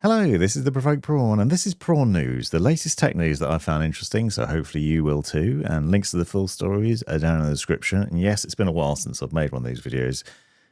Hello, this is the Provoked Prawn, and this is Prawn News, the latest tech news that I found interesting, so hopefully you will too. And links to the full stories are down in the description. And yes, it's been a while since I've made one of these videos,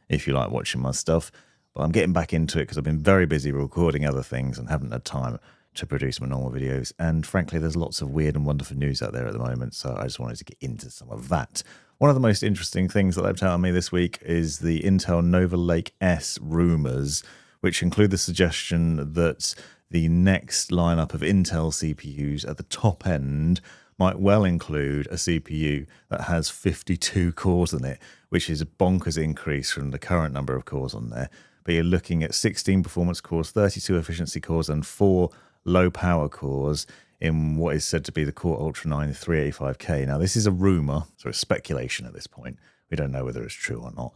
if you like watching my stuff. But I'm getting back into it because I've been very busy recording other things and haven't had time to produce my normal videos. And frankly, there's lots of weird and wonderful news out there at the moment, so I just wanted to get into some of that. One of the most interesting things that they've told me this week is the Intel Nova Lake S rumors, which include the suggestion that the next lineup of Intel CPUs at the top end might well include a CPU that has 52 cores in it, which is a bonkers increase from the current number of cores on there. But you're looking at 16 performance cores, 32 efficiency cores, and 4 low power cores in what is said to be the Core Ultra 9 385K. Now, this is a rumor, so it's speculation at this point. We don't know whether it's true or not.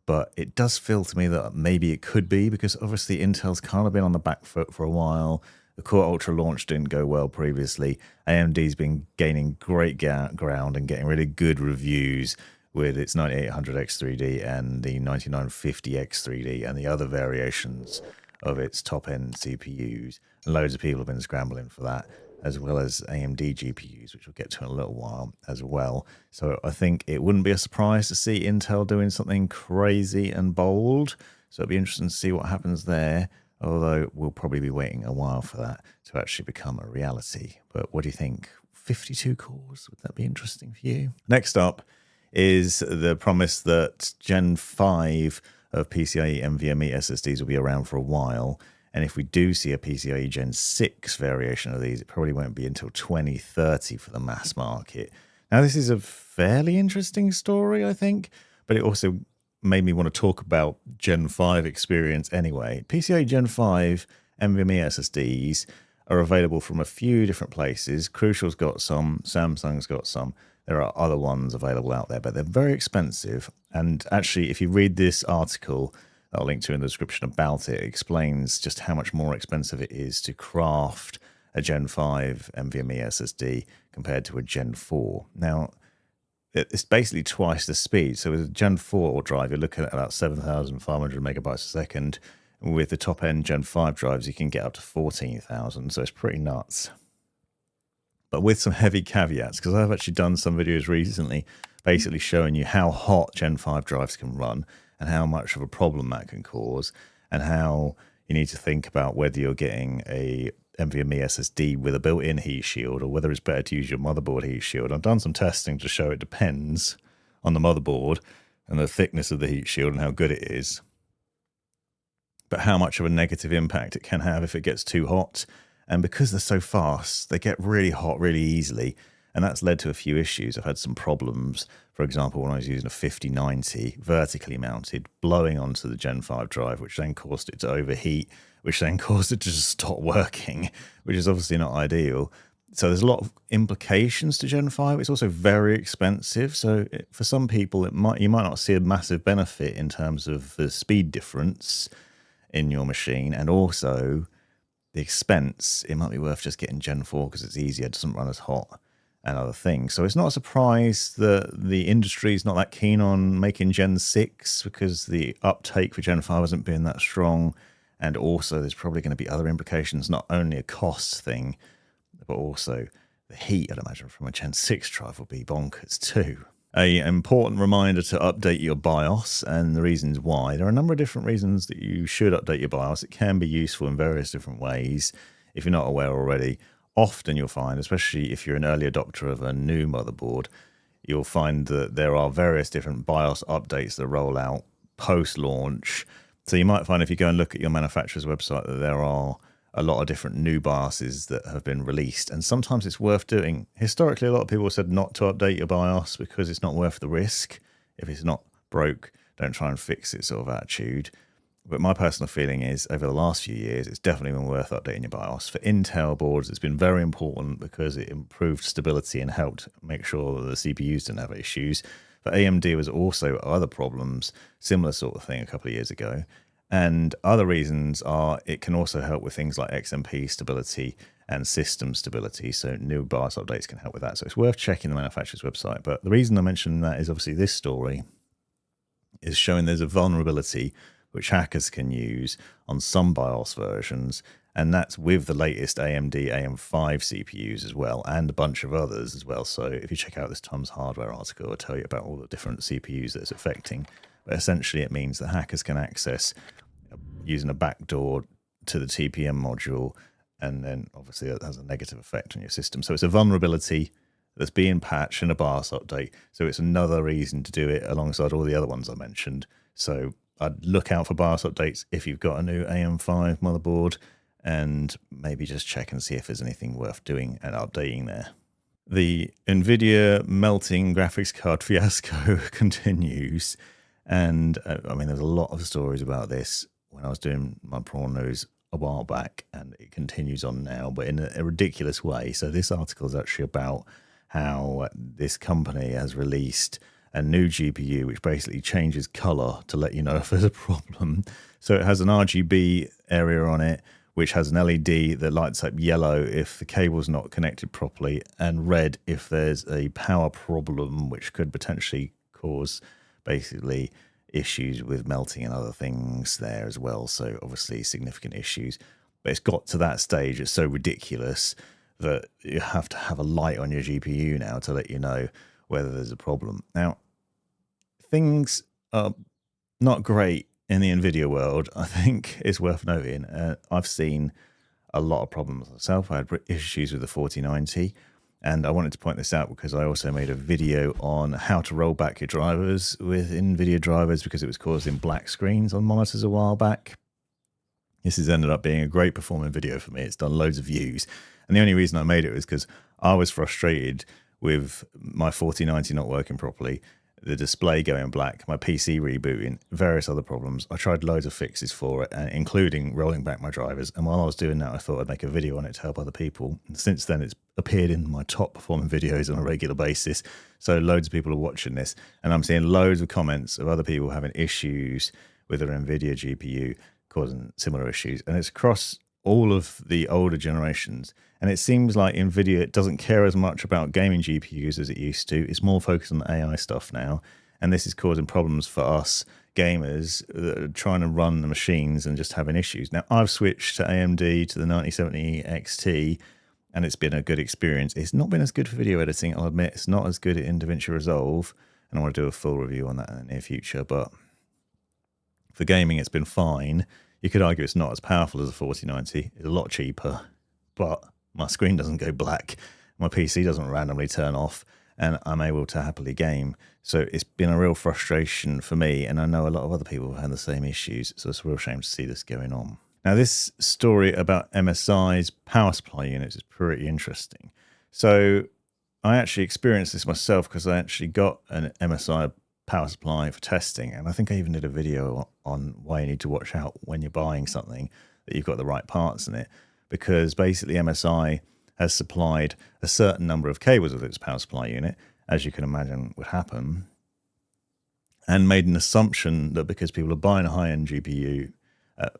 But it does feel to me that maybe it could be, because obviously Intel's kind of been on the back foot for a while. The Core Ultra launch didn't go well previously. AMD's been gaining great ground and getting really good reviews with its 9800X3D and the 9950X3D and the other variations of its top-end CPUs. And loads of people have been scrambling for that, as well as AMD GPUs, which we'll get to in a little while as well. So I think it wouldn't be a surprise to see Intel doing something crazy and bold. So it'll be interesting to see what happens there, although we'll probably be waiting a while for that to actually become a reality. But what do you think? 52 cores? Would that be interesting for you? Next up is the promise that Gen 5 of PCIe NVMe SSDs will be around for a while. And if we do see a PCIe Gen 6 variation of these, it probably won't be until 2030 for the mass market. Now, this is a fairly interesting story, I think, but it also made me want to talk about Gen 5 experience anyway. PCIe Gen 5 NVMe SSDs are available from a few different places. Crucial's got some, Samsung's got some. There are other ones available out there, but they're very expensive. And actually, if you read this article that I'll link to in the description about it, explains just how much more expensive it is to craft a Gen 5 NVMe SSD compared to a Gen 4. Now, it's basically twice the speed. So with a Gen 4 drive, you're looking at about 7,500 megabytes a second. With the top-end Gen 5 drives, you can get up to 14,000, so it's pretty nuts. But with some heavy caveats, because I've actually done some videos recently basically showing you how hot Gen 5 drives can run and how much of a problem that can cause, and how you need to think about whether you're getting a NVMe SSD with a built-in heat shield or whether it's better to use your motherboard heat shield. I've done some testing to show it depends on the motherboard and the thickness of the heat shield and how good it is, but how much of a negative impact it can have if it gets too hot. And because they're so fast, they get really hot really easily. And that's led to a few issues. I've had some problems, for example, when I was using a 5090 vertically mounted, blowing onto the Gen 5 drive, which then caused it to overheat, which then caused it to just stop working, which is obviously not ideal. So there's a lot of implications to Gen 5. It's also very expensive. So for some people, you might not see a massive benefit in terms of the speed difference in your machine, and also the expense. It might be worth just getting Gen 4 because it's easier, it doesn't run as hot, and other things. So it's not a surprise that the industry is not that keen on making Gen 6 because the uptake for Gen 5 hasn't been that strong. And also there's probably going to be other implications, not only a cost thing, but also the heat, I'd imagine, from a Gen 6 drive will be bonkers too. An important reminder to update your BIOS and the reasons why. There are a number of different reasons that you should update your BIOS. It can be useful in various different ways if you're not aware already. Often you'll find, especially if you're an early adopter of a new motherboard, you'll find that there are various different BIOS updates that roll out post-launch. So you might find if you go and look at your manufacturer's website that there are a lot of different new BIOSes that have been released, and sometimes it's worth doing. Historically, a lot of people said not to update your BIOS because it's not worth the risk. If it's not broke, don't try and fix it sort of attitude. But my personal feeling is over the last few years, it's definitely been worth updating your BIOS. For Intel boards, it's been very important because it improved stability and helped make sure that the CPUs didn't have issues. For AMD, there was also other problems, similar sort of thing a couple of years ago. And other reasons are it can also help with things like XMP stability and system stability. So new BIOS updates can help with that. So it's worth checking the manufacturer's website. But the reason I mention that is obviously this story is showing there's a vulnerability which hackers can use on some BIOS versions, And that's with the latest AMD AM5 CPUs as well, and a bunch of others as well. So if you check out this Tom's Hardware article, it'll tell you about all the different CPUs that it's affecting. But essentially it means that hackers can access using a backdoor to the TPM module, and then obviously that has a negative effect on your system. So it's a vulnerability that's being patched in a BIOS update. So it's another reason to do it alongside all the other ones I mentioned. So I'd look out for BIOS updates if you've got a new AM5 motherboard, and maybe just check and see if there's anything worth doing and updating there. The NVIDIA melting graphics card fiasco continues. And I mean, there's a lot of stories about this when I was doing my Prawn news a while back, and it continues on now, but in a ridiculous way. So this article is actually about how this company has released a new GPU which basically changes color to let you know if there's a problem. So it has an RGB area on it, which has an LED that lights up yellow if the cable's not connected properly, and red if there's a power problem, which could potentially cause basically issues with melting and other things there as well. So obviously significant issues. But it's got to that stage, it's so ridiculous that you have to have a light on your GPU now to let you know whether there's a problem. Now, things are not great in the NVIDIA world. I think it's worth noting. I've seen a lot of problems myself. I had issues with the 4090, and I wanted to point this out because I also made a video on how to roll back your drivers with NVIDIA drivers because it was causing black screens on monitors a while back. This has ended up being a great performing video for me. It's done loads of views. And the only reason I made it was because I was frustrated with my 4090 not working properly, the display going black, my PC rebooting, various other problems. I tried loads of fixes for it, including rolling back my drivers. And while I was doing that, I thought I'd make a video on it to help other people. And since then, it's appeared in my top performing videos on a regular basis. So loads of people are watching this. And I'm seeing loads of comments of other people having issues with their NVIDIA GPU causing similar issues. And it's across all of the older generations. And it seems like NVIDIA doesn't care as much about gaming GPUs as it used to. It's more focused on the AI stuff now. And this is causing problems for us gamers that are trying to run the machines and just having issues. Now, I've switched to AMD to the 9070 XT, and it's been a good experience. It's not been as good for video editing, I'll admit. It's not as good in DaVinci Resolve, and I want to do a full review on that in the near future. But for gaming, it's been fine. You could argue it's not as powerful as a 4090. It's a lot cheaper, but my screen doesn't go black. My PC doesn't randomly turn off, and I'm able to happily game. So it's been a real frustration for me, and I know a lot of other people have had the same issues, so it's a real shame to see this going on. Now, this story about MSI's power supply units is pretty interesting. So I actually experienced this myself because I actually got an MSI power supply for testing, and I think I even did a video on why you need to watch out when you're buying something that you've got the right parts in it, because basically MSI has supplied a certain number of cables with its power supply unit, as you can imagine would happen, and made an assumption that because people are buying a high-end GPU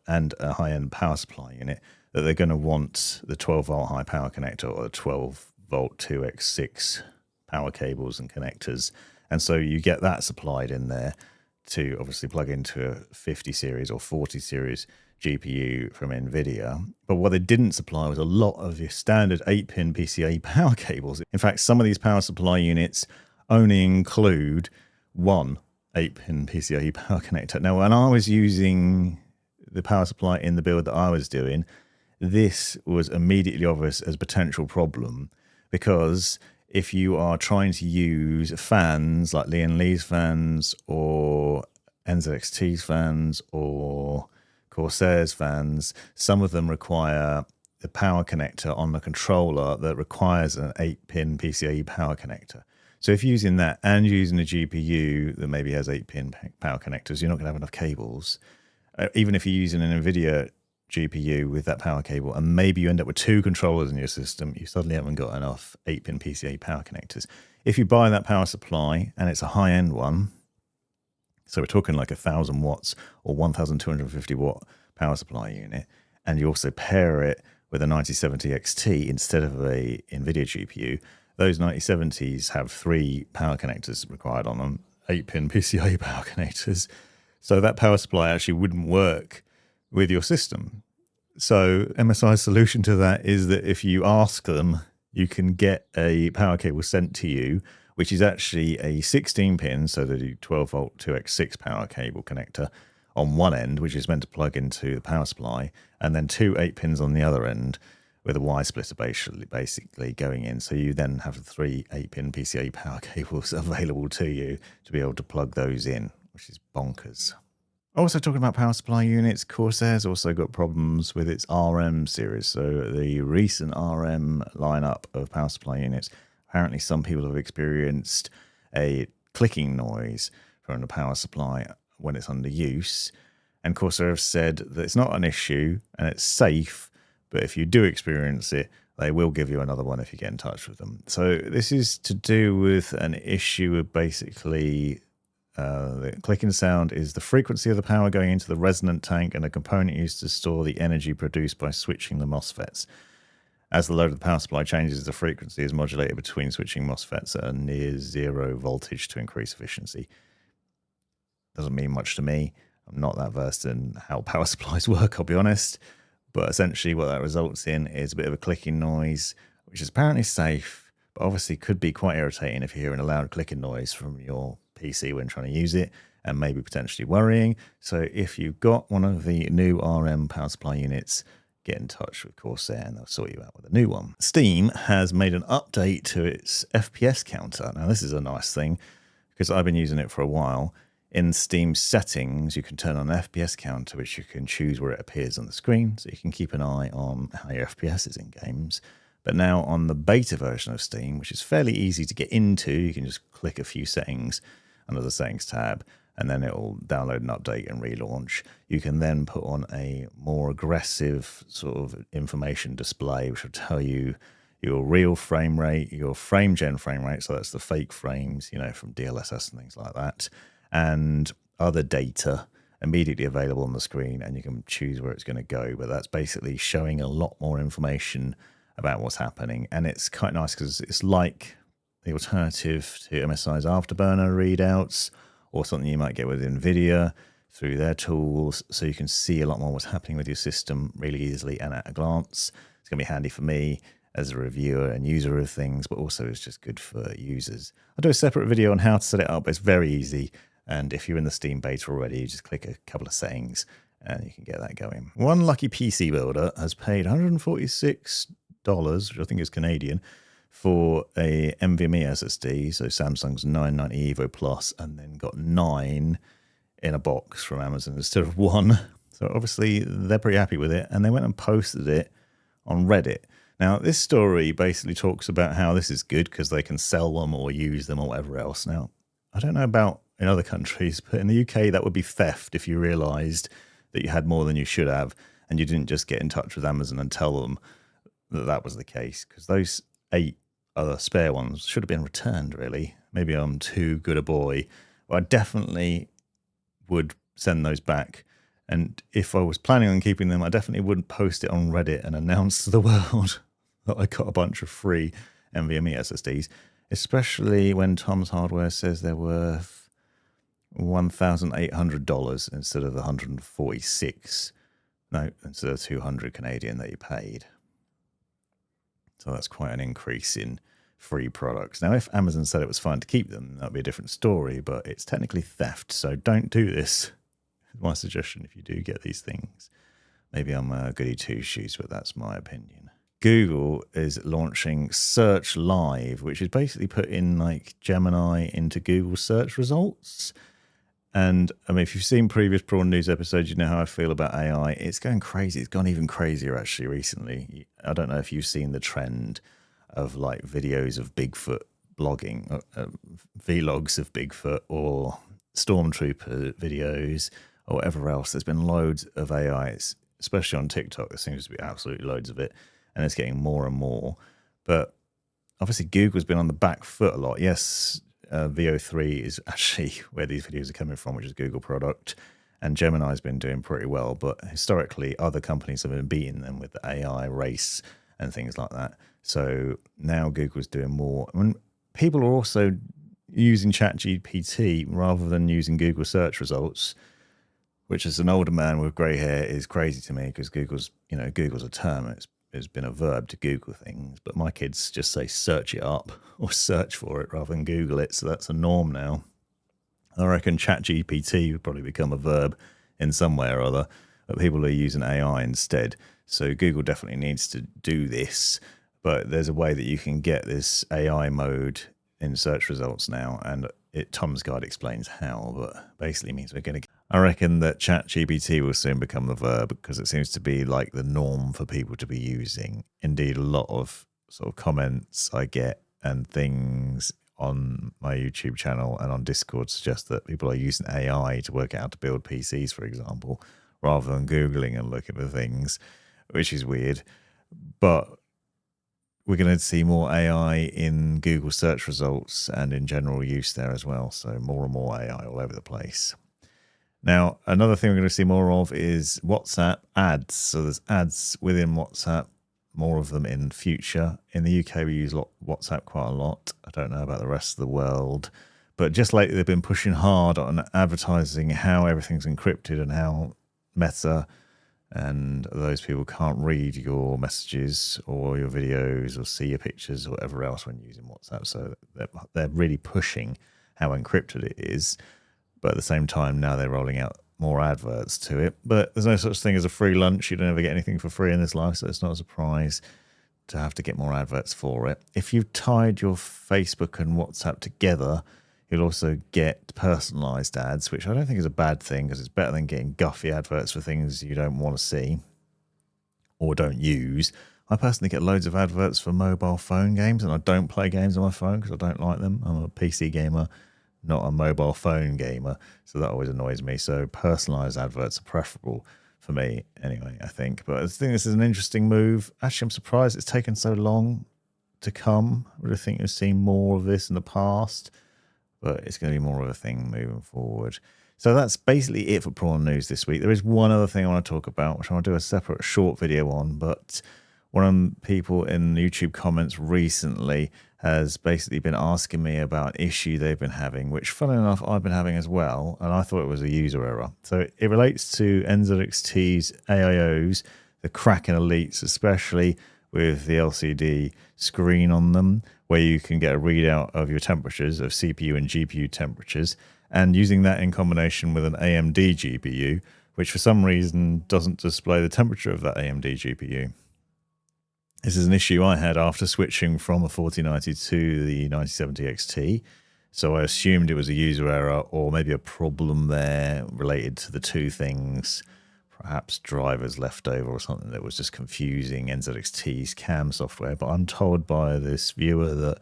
and a high-end power supply unit, that they're going to want the 12-volt high power connector or the 12-volt 2x6 power cables and connectors. And so you get that supplied in there to obviously plug into a 50 series or 40 series GPU from NVIDIA. But what they didn't supply was a lot of the standard 8-pin PCIe power cables. In fact, some of these power supply units only include one 8-pin PCIe power connector. Now, when I was using the power supply in the build that I was doing, this was immediately obvious as a potential problem, because if you are trying to use fans like Leland's fans or NZXT's fans or Corsair's fans, some of them require the power connector on the controller that requires an 8-pin PCIe power connector. So if you're using that and using a GPU that maybe has 8-pin power connectors, you're not going to have enough cables. Even if you're using an NVIDIA GPU with that power cable, and maybe you end up with two controllers in your system, you suddenly haven't got enough 8-pin PCIe power connectors. If you buy that power supply and it's a high-end one, so we're talking like 1,000 watts or 1,250 watt power supply unit, and you also pair it with a 9070 XT instead of a NVIDIA GPU, those 9070s have 3 power connectors required on them, 8-pin PCIe power connectors. So that power supply actually wouldn't work with your system. So MSI's solution to that is that if you ask them, you can get a power cable sent to you, which is actually a 16 pin, so the 12 volt 2x6 power cable connector on one end, which is meant to plug into the power supply, and then two 8 pins on the other end with a Y splitter basically going in. So you then have 3 8-pin PCIe power cables available to you to be able to plug those in, which is bonkers. Also talking about power supply units, Corsair's also got problems with its RM series. So the recent RM lineup of power supply units, apparently some people have experienced a clicking noise from the power supply when it's under use. And Corsair have said that it's not an issue and it's safe, but if you do experience it, they will give you another one if you get in touch with them. So this is to do with an issue of basically the clicking sound is the frequency of the power going into the resonant tank and a component used to store the energy produced by switching the MOSFETs. As the load of the power supply changes, the frequency is modulated between switching MOSFETs at a near zero voltage to increase efficiency. Doesn't mean much to me. I'm not that versed in how power supplies work, I'll be honest. But essentially what that results in is a bit of a clicking noise, which is apparently safe, but obviously could be quite irritating if you're hearing a loud clicking noise from your PC when trying to use it, and maybe potentially worrying. So if you've got one of the new RM power supply units, get in touch with Corsair and they'll sort you out with a new one. Steam has made an update to its FPS counter. Now this is a nice thing because I've been using it for a while. In Steam settings, you can turn on an FPS counter, which you can choose where it appears on the screen, so you can keep an eye on how your FPS is in games. But now on the beta version of Steam, which is fairly easy to get into, you can just click a few settings under the settings tab, and then it will download an update and relaunch. You can then put on a more aggressive sort of information display, which will tell you your real frame rate, your framegen frame rate, so that's the fake frames, you know, from DLSS and things like that, and other data immediately available on the screen, and you can choose where it's going to go. But that's basically showing a lot more information about what's happening, and it's quite nice because it's like the alternative to MSI's Afterburner readouts or something you might get with NVIDIA through their tools, so you can see a lot more what's happening with your system really easily and at a glance. It's going to be handy for me as a reviewer and user of things, but also it's just good for users. I'll do a separate video on how to set it up. It's very easy, and if you're in the Steam beta already, you just click a couple of settings and you can get that going. One lucky PC builder has paid $146, which I think is Canadian, for a NVMe SSD, so Samsung's 990 Evo Plus, and then got 9 in a box from Amazon instead of 1. So obviously they're pretty happy with it, and they went and posted it on Reddit. Now this story basically talks about how this is good because they can sell them or use them or whatever else. Now, I don't know about in other countries, but in the UK that would be theft if you realised that you had more than you should have and you didn't just get in touch with Amazon and tell them that that was the case, because those 8 other spare ones should have been returned, really. Maybe I'm too good a boy, but I definitely would send those back. And if I was planning on keeping them, I definitely wouldn't post it on Reddit and announce to the world that I got a bunch of free NVMe SSDs, especially when Tom's Hardware says they're worth $1,800 instead of the $146. No, instead of $200 Canadian that you paid. So that's quite an increase in free products. Now, if Amazon said it was fine to keep them, that'd be a different story, but it's technically theft, so don't do this. My suggestion if you do get these things. Maybe I'm a goody two-shoes, but that's my opinion. Google is launching Search Live, which is basically putting like Gemini into Google search results. And I mean, if you've seen previous Prawn News episodes, you know how I feel about AI. It's going crazy. It's gone even crazier actually recently. I don't know if you've seen the trend of like videos of Bigfoot blogging, vlogs of Bigfoot or Stormtrooper videos or whatever else. There's been loads of AI, especially on TikTok. There seems to be absolutely loads of it, and it's getting more and more. But obviously Google's been on the back foot a lot. Yes, VO3 is actually where these videos are coming from, which is a Google product, and Gemini's been doing pretty well, but historically other companies have been beating them with the AI race and things like that. So now Google's doing more. I mean, people are also using ChatGPT rather than using Google search results, which as an older man with grey hair is crazy to me because Google's a term. It's been a verb to Google things, but my kids just say search it up or search for it rather than Google it. So that's a norm now. I reckon ChatGPT would probably become a verb in some way or other, but people are using AI instead. So Google definitely needs to do this, but there's a way that you can get this AI mode in search results now, and Tom's guide explains how, but basically means we're going to... I reckon that ChatGPT will soon become the verb because it seems to be like the norm for people to be using. Indeed, a lot of sort of comments I get and things on my YouTube channel and on Discord suggest that people are using AI to work out how to build PCs, for example, rather than Googling and looking for things, which is weird. But we're going to see more AI in Google search results and in general use there as well. So more and more AI all over the place. Now, another thing we're going to see more of is WhatsApp ads. So there's ads within WhatsApp, more of them in future. In the UK, we use WhatsApp quite a lot. I don't know about the rest of the world. But just lately, they've been pushing hard on advertising how everything's encrypted and how Meta and those people can't read your messages or your videos or see your pictures or whatever else when using WhatsApp. So they're really pushing how encrypted it is. But at the same time, now they're rolling out more adverts to it. But there's no such thing as a free lunch. You don't ever get anything for free in this life, so it's not a surprise to have to get more adverts for it. If you've tied your Facebook and WhatsApp together, you'll also get personalized ads, which I don't think is a bad thing because it's better than getting guffy adverts for things you don't want to see or don't use. I personally get loads of adverts for mobile phone games, and I don't play games on my phone because I don't like them. I'm a PC gamer, not a mobile phone gamer, so that always annoys me. So personalized adverts are preferable for me anyway, I think. But I think this is an interesting move. Actually, I'm surprised it's taken so long to come. I would have think you've seen more of this in the past, but it's going to be more of a thing moving forward. So that's basically it for Prawn News this week. There is one other thing I want to talk about, which I want to do a separate short video on, but one of the people in YouTube comments recently has basically been asking me about an issue they've been having, which funnily enough I've been having as well, and I thought it was a user error. So it relates to NZXT's AIOs, the Kraken Elites, especially with the LCD screen on them, where you can get a readout of your temperatures, of CPU and GPU temperatures, and using that in combination with an AMD GPU, which for some reason doesn't display the temperature of that AMD GPU. This is an issue I had after switching from a 4090 to the 9070 XT. So I assumed it was a user error or maybe a problem there related to the two things, perhaps drivers left over or something that was just confusing NZXT's CAM software. But I'm told by this viewer that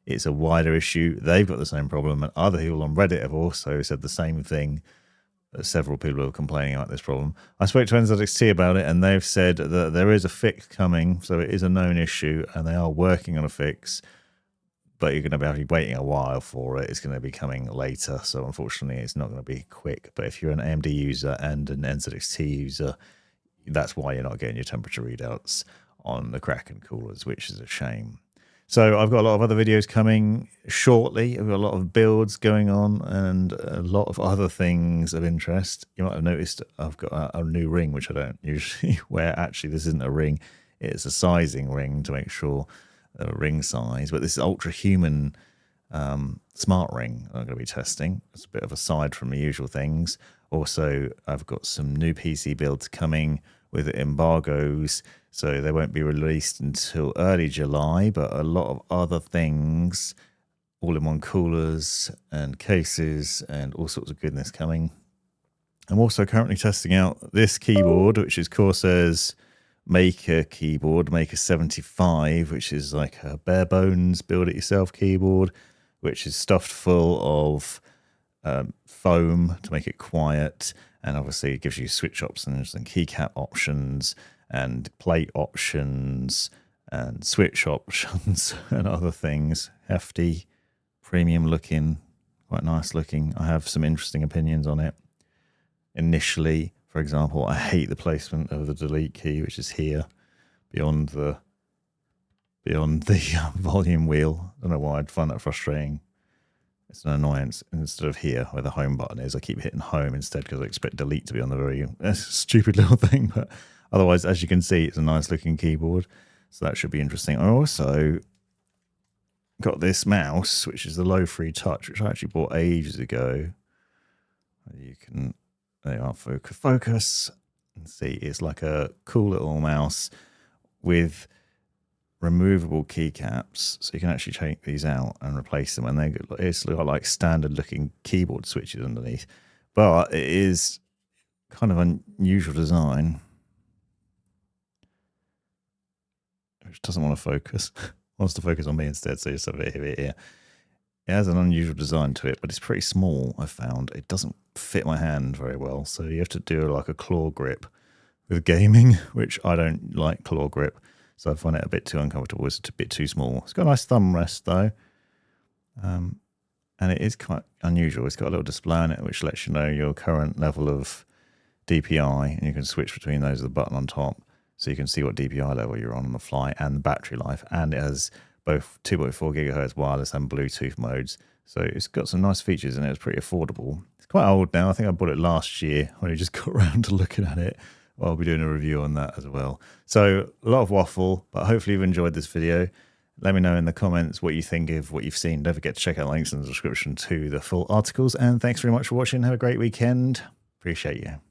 it's a wider issue. They've got the same problem, and other people on Reddit have also said the same thing. Several people are complaining about this problem. I spoke to NZXT about it, and they've said that there is a fix coming, so it is a known issue, and they are working on a fix, but you're going to be waiting a while for it. It's going to be coming later, so unfortunately it's not going to be quick. But if you're an AMD user and an NZXT user, that's why you're not getting your temperature readouts on the Kraken coolers, which is a shame. So I've got a lot of other videos coming shortly. I've got a lot of builds going on and a lot of other things of interest. You might have noticed I've got a new ring, which I don't usually wear. Actually, this isn't a ring. It's a sizing ring to make sure ring size. But this is Ultra Human smart ring I'm going to be testing. It's a bit of a side from the usual things. Also, I've got some new PC builds coming with embargoes, so they won't be released until early July, but a lot of other things, all-in-one coolers and cases and all sorts of goodness coming. I'm also currently testing out this keyboard, which is Corsair's MAKR keyboard, MAKR 75, which is like a bare bones build-it-yourself keyboard, which is stuffed full of foam to make it quiet, and obviously it gives you switch options and keycap options and plate options and switch options and other things. Hefty, premium looking, quite nice looking. I have some interesting opinions on it. Initially, for example, I hate the placement of the delete key, which is here beyond the volume wheel. I don't know why I'd find that frustrating. It's an annoyance. Instead of here where the home button is, I keep hitting home instead because I expect delete to be on the very stupid little thing. But otherwise, as you can see, it's a nice looking keyboard. So that should be interesting. I also got this mouse, which is the low free touch, which I actually bought ages ago. You can, there you are, focus and see. It's like a cool little mouse with removable keycaps, so you can actually take these out and replace them, and it's got like standard looking keyboard switches underneath, but it is kind of unusual design, which doesn't want to focus. Wants to focus on me instead, so just have it here. It has an unusual design to it, but it's pretty small. I found it doesn't fit my hand very well, so you have to do like a claw grip with gaming, which I don't like claw grip. So I find it a bit too uncomfortable. It's a bit too small. It's got a nice thumb rest though. And it is quite unusual. It's got a little display on it which lets you know your current level of DPI, and you can switch between those with the button on top. So you can see what DPI level you're on the fly and the battery life. And it has both 2.4 gigahertz wireless and Bluetooth modes. So it's got some nice features and it's pretty affordable. It's quite old now. I think I bought it last year when I just got around to looking at it. Well, I'll be doing a review on that as well. So a lot of waffle, but hopefully you've enjoyed this video. Let me know in the comments what you think of what you've seen. Don't forget to check out links in the description to the full articles. And thanks very much for watching. Have a great weekend. Appreciate you.